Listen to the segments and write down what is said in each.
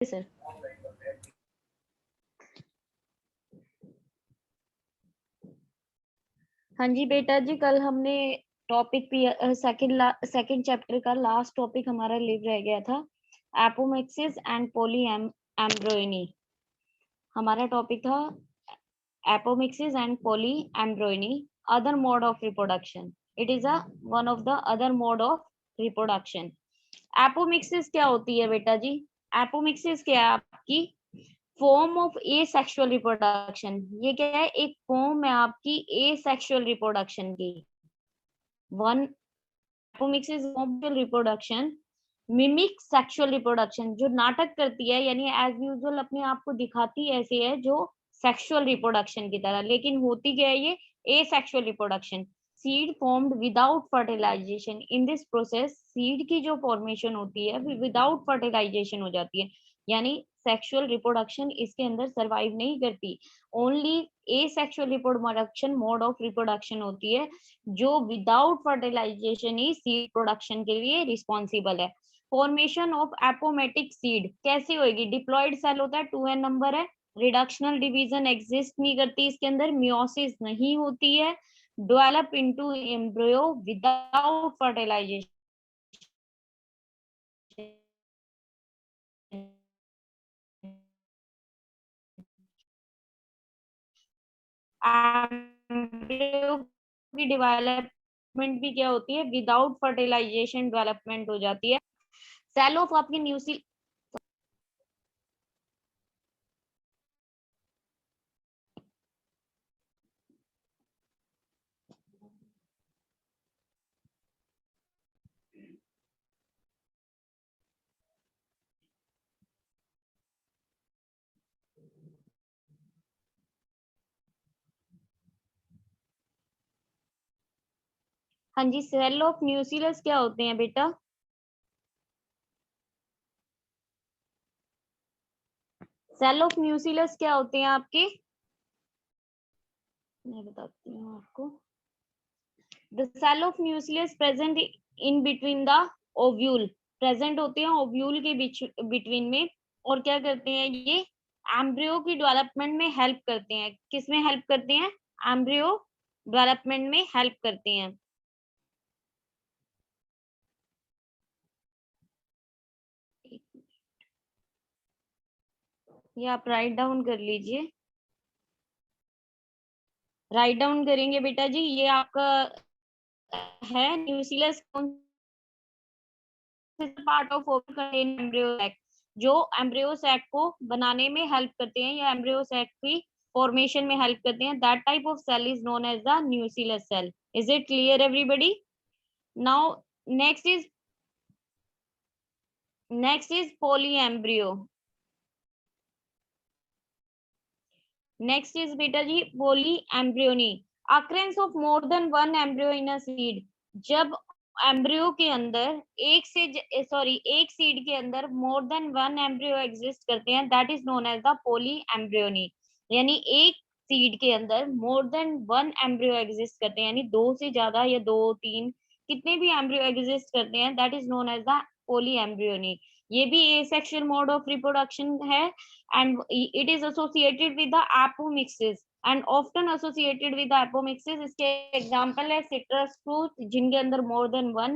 Sir. हाँ जी बेटा जी, कल हमने टॉपिक सेकंड चैप्टर का लास्ट टॉपिक हमारा लिव रह गया था, एपोमिक्सिस एंड पॉली एम्ब्रोयनी। हमारा टॉपिक था apomixis and polyembryony, other mode of reproduction. It is a one of the other mode of reproduction. Apomixis क्या होती है बेटा जी? एपोमिक्सिस क्या है आपकी? Form of asexual reproduction. ये क्या है? एक फॉर्म है आपकी ए सेक्सुअल रिप्रोडक्शन की। One apomixis reproduction mimic sexual reproduction, जो नाटक करती है, यानी एज यूजुअल अपने आप को दिखाती ऐसे है जो सेक्सुअल रिप्रोडक्शन की तरह, लेकिन होती क्या है ये? Asexual reproduction. Seed formed without fertilization. In this process seed की जो फॉर्मेशन होती है विदाउट फर्टिलाइजेशन हो जाती है, यानी सेक्सुअल रिप्रोडक्शन इसके अंदर सरवाइव नहीं करती। Only A sexual reproduction mode of reproduction होती है जो विदाउट फर्टिलाइजेशन ही सीड प्रोडक्शन के लिए रिस्पॉन्सिबल है। फॉर्मेशन ऑफ एपोमेटिक सीड कैसे होगी? डिप्लॉयड सेल होता है, 2n नंबर है, रिडक्शनल डिवीजन एग्जिस्ट नहीं करती इसके अंदर, मियोसिस नहीं होती है, develop into embryo without fertilization. Embryo की डेवलपमेंट भी क्या होती है? विदाउट फर्टिलाइजेशन डेवलपमेंट हो जाती है। सेल ऑफ आपकी न्यूसी हाँ जी, सेल ऑफ न्यूक्लियस क्या होते हैं बेटा? सेल ऑफ न्यूक्लियस क्या होते हैं आपके? मैं बताती हूँ आपको। The cell of nucleus present in between the ovule. Present होते हैं ओव्यूल के बीच बिटवीन में, और क्या करते हैं ये? एम्ब्रियो की डेवलपमेंट में हेल्प करते हैं। किसमें हेल्प करते हैं? एम्ब्रियो डेवलपमेंट में हेल्प करते हैं। ये आप राइट डाउन कर लीजिए। राइट डाउन करेंगे बेटा जी। ये आपका है nucleus part of contain embryo sac, जो एम्ब्रियो सैक को बनाने में हेल्प करते हैं या एम्ब्रियो सैक की फॉर्मेशन में हेल्प करते हैं। That type of cell is known as the nucleus cell. Is it clear everybody? Now next is poly embryo. Next is बेटा जी polyembryony. Occurrence of more than one embryo in a seed. जब embryo के अंदर एक seed के अंदर more than one embryo exist करते हैं, that is known as the polyembryony. यानी एक सीड के अंदर more than one embryo exist करते हैं, यानी दो से ज्यादा या दो तीन कितने भी एम्ब्रियो एग्जिस्ट करते हैं, that is known as the polyembryony. ये भी एसेक्सुअल मोड ऑफ रिप्रोडक्शन है, and it is associated with the apomixis and often associated with the apomixis। इसके एग्जांपल है सिट्रस फ्रूट, जिनके अंदर more than one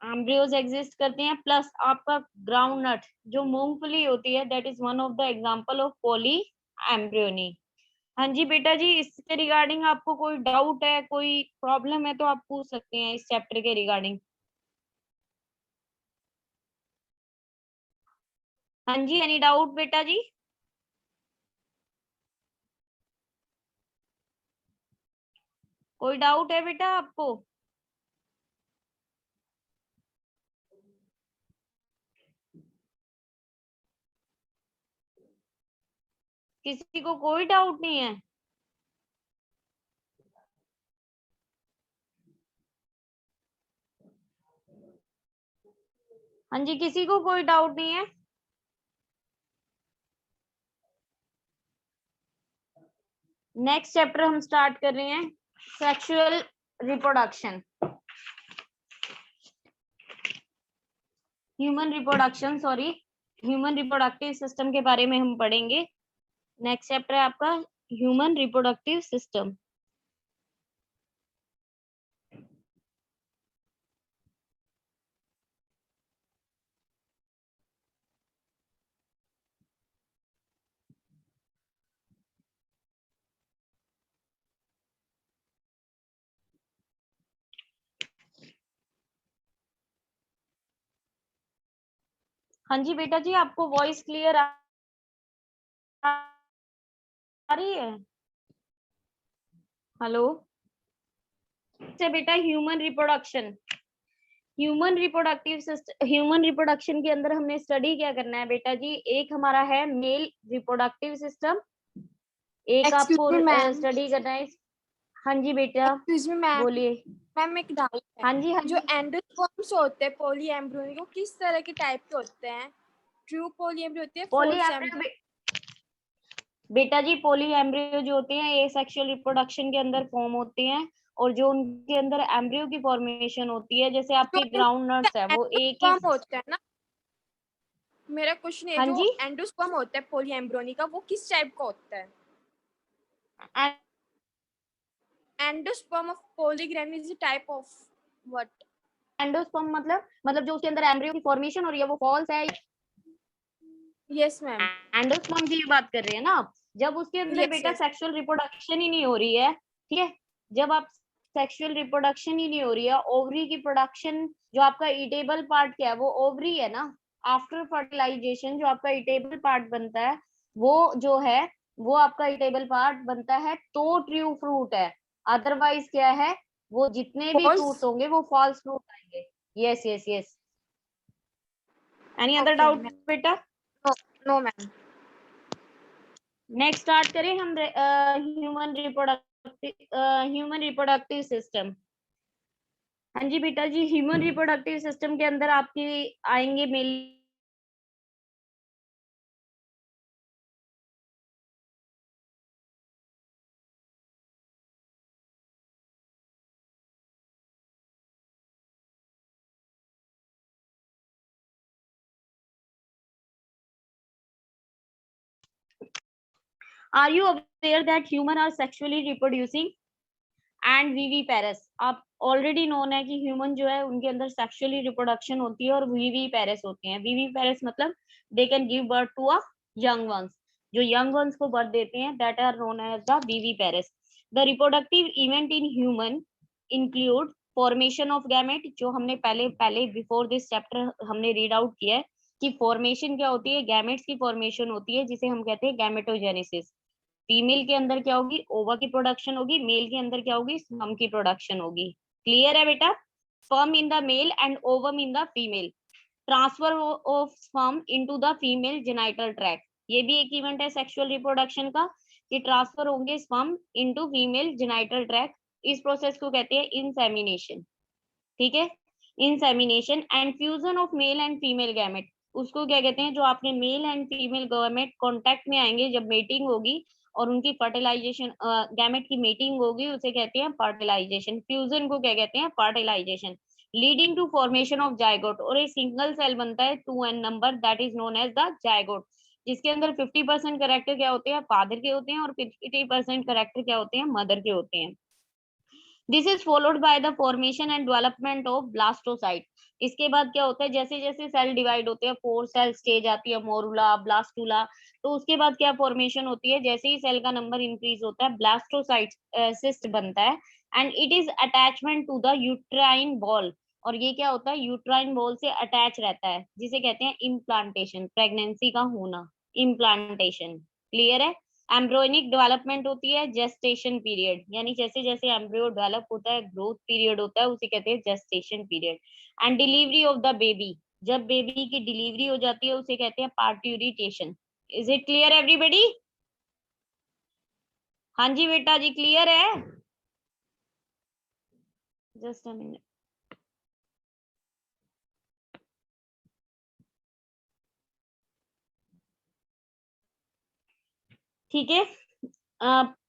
embryos exist करते हैं, plus आपका ग्राउंड नट जो मूंगफली होती है, that is one of the example of poly embryony. हाँ जी बेटा जी, इसके रिगार्डिंग आपको कोई डाउट है, कोई प्रॉब्लम है तो आप पूछ सकते हैं इस चैप्टर के रिगार्डिंग। हाँ जी, एनी डाउट बेटा जी? कोई डाउट है बेटा आपको? किसी को कोई डाउट नहीं है? हाँ जी, किसी को कोई डाउट नहीं है? नेक्स्ट चैप्टर हम स्टार्ट कर रहे हैं, sexual reproduction, human reproduction, sorry. Human reproductive system के बारे में हम पढ़ेंगे। नेक्स्ट चैप्टर है आपका ह्यूमन रिप्रोडक्टिव सिस्टम। हाँ जी बेटा जी, आपको वॉइस क्लियर आ रही है? हेलो से बेटा ह्यूमन रिप्रोडक्शन, ह्यूमन रिप्रोडक्शन के अंदर हमने स्टडी क्या करना है बेटा जी? एक हमारा है मेल रिप्रोडक्टिव सिस्टम, एक एक्सक्यूज आपको मी मैम, स्टडी करना है। हाँ जी बेटा एक्सक्यूज मी मैम, बोलिए। मैम एक डाउट है। हाँ जी हाँ जो जी एंडोस्पर्म्स होते हैं पॉली एम्ब्रियो, वो किस तरह के टाइप के होते हैं? ट्रू पॉली एम्ब्रियो होते हैं, पॉली फॉल्स एम्ब्रियो एम्ब्रियो? बेटा जी, पॉली एम्ब्रियो जो होते हैं ये सेक्सुअल रिप्रोडक्शन के अंदर फॉर्म होते हैं, और जो उनके अंदर एम्ब्रियो की फॉर्मेशन होती है, जैसे जो आपके ग्राउंड नट्स है वो एक ही। एंडोस्पर्म होता है ना, मेरा क्वेश्चन है, हाँ जो जी एंडोस्पर्म होता है पॉली एम्ब्रियोनी का, वो किस टाइप का होता है? Endosperm of polygonum is a type of what? Endosperm मतलब जो उसके अंदर एम्ब्रियो की फॉर्मेशन हो रही है वो फॉल्स है। Yes ma'am. एंडोस्पर्म की बात कर रहे हैं ना आप? जब उसके अंदर यस बेटा यस। सेक्सुअल रिप्रोडक्शन ही नहीं हो रही है, ठीक है, जब आप सेक्सुअल रिप्रोडक्शन ही नहीं हो रही है, ओवरी की प्रोडक्शन, जो आपका ईटेबल पार्ट क्या है वो ओवरी है ना। आफ्टर फर्टिलाइजेशन जो आपका ईटेबल पार्ट बनता है वो जो है वो आपका ईटेबल पार्ट बनता है तो ट्रू फ्रूट है, अदरवाइज क्या है, वो जितने भी फॉल्स। फ्रूट्स होंगे वो फॉल्स फ्रूट आएंगे। Yes yes yes. Any other okay doubt ma'am. बेटा? No, no ma'am. Next start करें हम ह्यूमन रिप्रोडक्टिव सिस्टम। हाँ जी बेटा जी, ह्यूमन रिप्रोडक्टिव सिस्टम के अंदर आपके आएंगे male are you aware that human are sexually reproducing and viviparous? आप ऑलरेडी नोन है कि ह्यूमन जो है उनके अंदर सेक्सुअली रिप्रोडक्शन होती है और वीवी पेरेस होते हैं। वीवी पेरेस मतलब they can give birth to a young ones, जो यंग वंस को बर्थ देते हैं that are known as the viviparous. The reproductive event in human include formation of gamete, जो हमने पहले पहले बिफोर दिस चैप्टर हमने रीड आउट किया है कि फॉर्मेशन क्या होती है, गैमेट्स की फॉर्मेशन होती है जिसे हम कहते हैं गैमेटोजेनेसिस। फीमेल के अंदर क्या होगी, ओवा की प्रोडक्शन होगी, मेल के अंदर क्या होगी, स्पर्म की प्रोडक्शन होगी। क्लियर है बेटा? Sperm in the male and ovum in the female, transfer of sperm into the female genital tract, ये भी एक इवेंट है सेक्सुअल रिप्रोडक्शन का कि ट्रांसफर होंगे sperm into female genital tract. इस प्रोसेस को कहते हैं इंसेमिनेशन, ठीक है, insemination and fusion of male and female gamete, उसको क्या कहते हैं, जो आपने mail and female gamete contact में आएंगे जब मेटिंग होगी और उनकी फर्टिलाइजेशन, गैमेट की मेटिंग होगी, उसे कहते हैं फर्टिलाइजेशन। फ्यूजन को क्या कहते हैं, fertilization, leading to formation of zygote, और एक सिंगल सेल बनता है 2n number that is known as the zygote, जिसके अंदर 50% करेक्टर क्या होते हैं, फादर के होते हैं, और 50% करेक्टर क्या होते हैं, मदर के होते हैं। This is followed by the formation and development of blastocyst. इसके बाद क्या होता है, जैसे जैसे सेल डिवाइड होते हैं, 4 सेल स्टेज आती है, मोरुला ब्लास्टुला, तो उसके बाद क्या फॉर्मेशन होती है, जैसे ही सेल का नंबर इंक्रीज होता है ब्लास्टोसाइट सिस्ट बनता है, and it is attachment to the uterine wall, और ये क्या होता है, यूट्राइन बॉल से अटैच रहता है, जिसे कहते हैं इम्प्लांटेशन, प्रेगनेंसी का होना, इम्प्लांटेशन। क्लियर है? एम्ब्रोनिक डेवलपमेंट होती है, जेस्टेशन पीरियड, यानी जैसे जैसे एम्ब्रियो डेवलप होता है ग्रोथ पीरियड होता है, उसे कहते हैं gestation period. And delivery of the baby, जब बेबी की डिलीवरी हो जाती है उसे कहते हैं parturition. Is it clear everybody? हाँ जी बेटा जी, क्लियर है? Just a minute. ठीक है,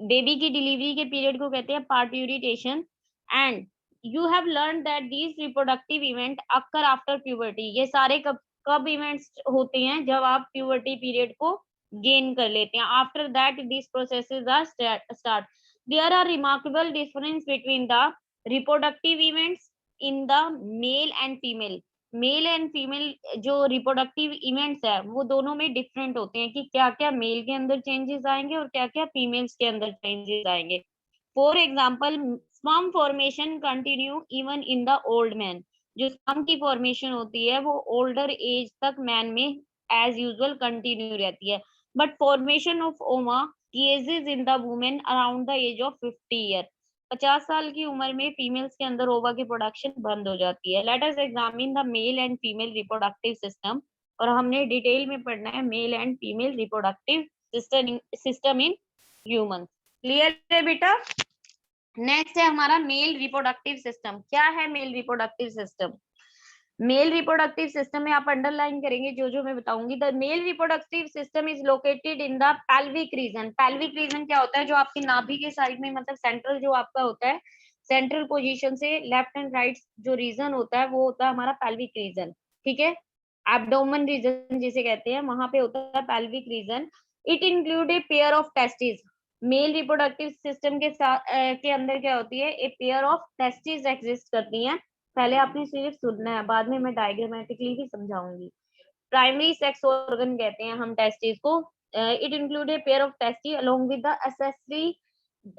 बेबी की डिलीवरी के पीरियड को कहते हैं parturition. And you have learn that these reproductive event occur after puberty, ये सारे कब कब इवेंट्स होते हैं? जब आप प्यूबर्टी पीरियड को गेन कर लेते हैं. After that this processes are start. There are remarkable difference between the reproductive events in the male and female. Male and female जो रिप्रोडक्टिव इवेंट्स है वो दोनों में डिफरेंट होते हैं कि क्या क्या मेल के अंदर चेंजेस आएंगे और क्या क्या फीमेल्स के अंदर चेंजेस आएंगे. For example, sperm formation continue even in the old man. जो स्पर्म की फॉर्मेशन होती है वो ओल्डर एज तक मैन में एज यूजुअल कंटिन्यू रहती है. But formation of ova ceases in the women around the age of 50 year. 50 साल की उम्र में फीमेल्स के अंदर ओवा की प्रोडक्शन बंद हो जाती है. Let us examine the male and female reproductive system. और हमने डिटेल में पढ़ना है mail and female reproductive system in human. Clear है बेटा? नेक्स्ट है हमारा मेल रिप्रोडक्टिव सिस्टम. क्या है mail reproductive system? Mail reproductive system में आप अंडरलाइन करेंगे जो जो मैं बताऊंगी. The mail reproductive system is located in the pelvic region. Pelvic region क्या होता है? जो आपकी नाभि के साइड में, मतलब सेंट्रल जो आपका होता है, सेंट्रल पोजीशन से लेफ्ट एंड राइट जो रीजन होता है वो होता है हमारा पेल्विक रीजन. ठीक है, एब्डोमेन रीजन जिसे कहते हैं, वहां पे होता है pelvic region. It include a pair of testis. Mail reproductive system के साथ के अंदर क्या होती है? A pair of testis exist करती हैं. पहले आपने सिर्फ सुनना है, बाद में मैं डायग्रामेटिकली भी समझाऊंगी. प्राइमरी सेक्स ऑर्गन कहते हैं हम टेस्टिस को. It include a pair of tasty along with the accessory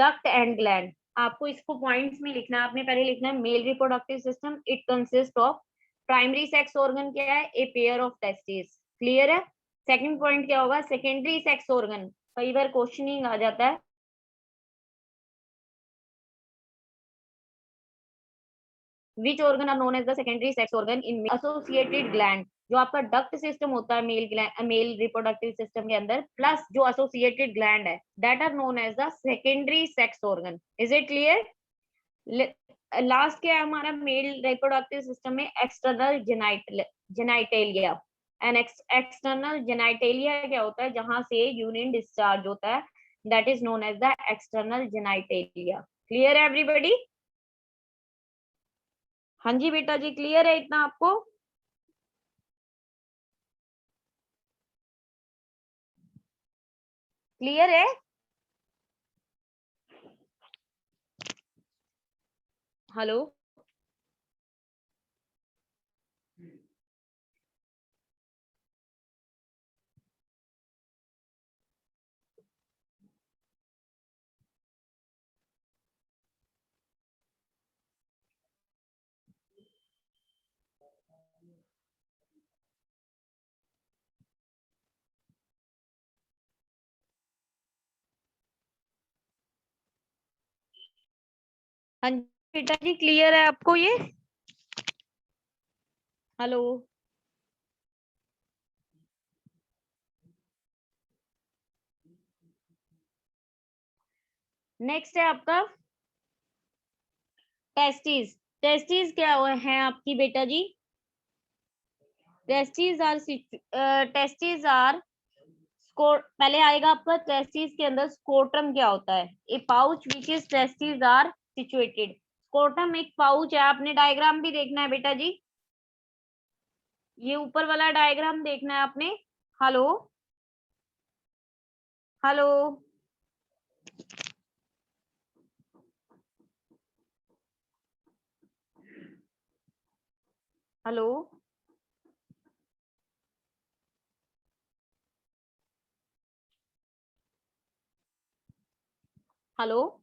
duct and gland. आपको इसको पॉइंट्स में लिखना है. आपने पहले लिखना है mail reproductive system it consist of primary sex organ क्या है? A pair of testis. Clear है? सेकंड पॉइंट क्या होगा? Secondary sex organ. कई बार क्वेश्चनिंग आ जाता है. Which organ are known as the secondary sex organ in associated gland. जो आपका डक्ट सिस्टम होता है मेल रिप्रोडक्टिव सिस्टम के अंदर, प्लस जो एसोसिएटेड ग्लैंड है, that are known as the secondary sex organ. Is it clear? Last क्या है हमारा मेल रिप्रोडक्टिव सिस्टम में? External genitalia. And external genitalia क्या होता है? जहां से यूरिन डिस्चार्ज होता है, that is known as the external genitalia. Clear है एवरीबॉडी? हाँ जी बेटा जी, क्लियर है इतना आपको? क्लियर है? हेलो? हाँ जी बेटा जी, क्लियर है आपको ये? हेलो? नेक्स्ट है आपका टेस्टिस. टेस्टिस क्या है आपकी बेटा जी? टेस्टिस आर पहले आएगा आपका. टेस्टिस के अंदर स्कोटम क्या होता है? A pouch which is testes are situated. Scrotum एक पाउच है. आपने डायग्राम भी देखना है बेटा जी. ये ऊपर वाला डायग्राम देखना है आपने. हेलो? हेलो? हेलो? हेलो?